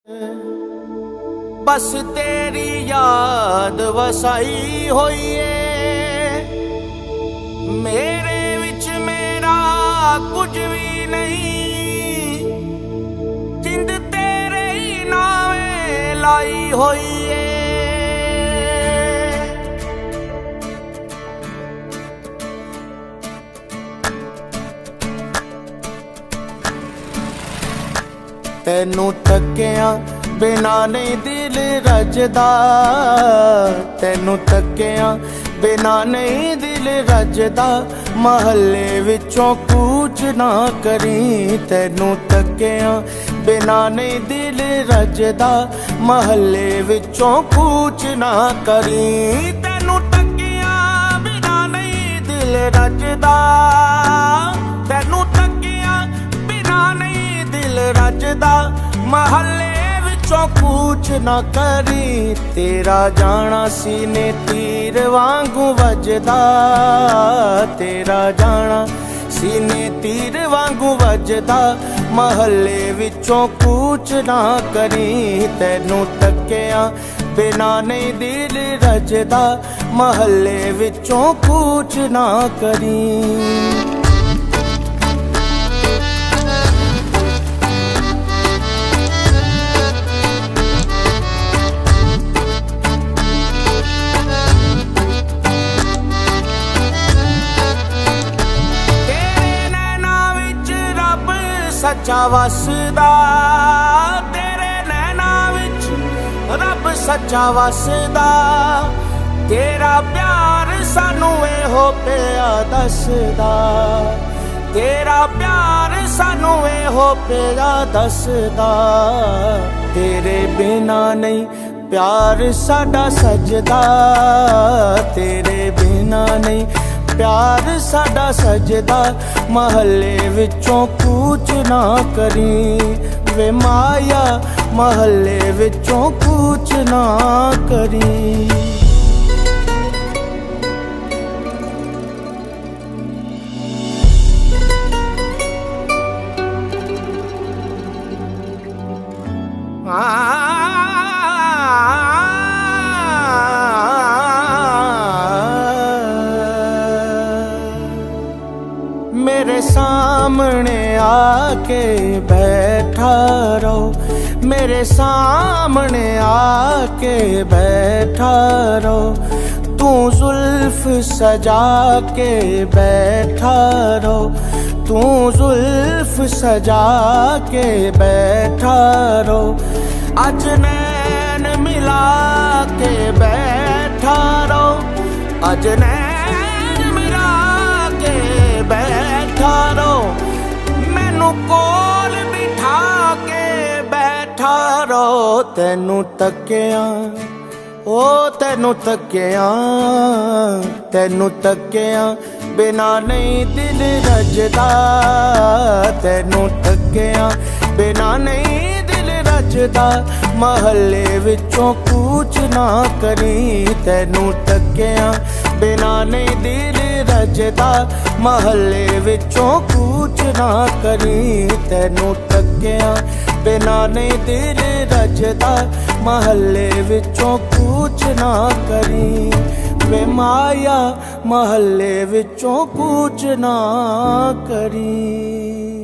बस तेरी याद वसाई होई है, मेरे विच मेरा कुछ भी नहीं, जिंद तेरे ही नावे लाई होई है। तैनू तकिया बिना नहीं दिल रजदा, तैनू तकिया बिना नहीं दिल रजदा, महल्ले विचों कूच ना करी। तैनू तकिया बिना नहीं दिल रजदा, महल्ले विचों कूच ना करी। तैनू तकिया बिना नहीं दिल रजदा, तैनू तकिया बिना नहीं दिल रजदा, महल्ले कूच ना करी। तेरा जाना सीने तीर वांगू वजदा, तेरा जाना सीने तीर वांगू वजदा, महल्ले विचों कूच ना करी। तैनू तकिया बिना नहीं दिल रजदा, महल्ले विचों कूच ना करी। सच्चा वसदा, तेरे नैना विच रब सच्चा वसदा, तेरा प्यार सानू एहो पिया दसदा, तेरा प्यार सानू एहो पिया दसदा। तेरे बिना नहीं प्यार साडा सजदा, तेरे बिना नहीं प्यार साडा सजदा, महल्ले विचों कूच ना करी। वे माया महल्ले विचों कूच ना करी। मेरे सामने आके बैठा रहो, मेरे सामने आके बैठा रहो, तू जुल्फ सजा के बैठा रहो, तू जुल्फ सजा के बैठा रहो, अज नैन मिला के बैठा रहो, अज नैन मिला के बैठा रहो, मैनू कोल बिठा के बैठा रहो। तैनू तकिया ओ तैनू तकिया, तैनू तकिया बिना नहीं दिल रजदा, तैनू तकिया बिना नहीं दिल रजदा, महल्ले विचों कूच ना करी। तैनू तकिया बिना नहीं दिल रजदा, महल्ले विचों कूच ना करी। तैनू तकिया बिना नहीं दिल रजदा, महल्ले विचों कूच ना करी। वे माया महल्ले विचों कूच ना करी।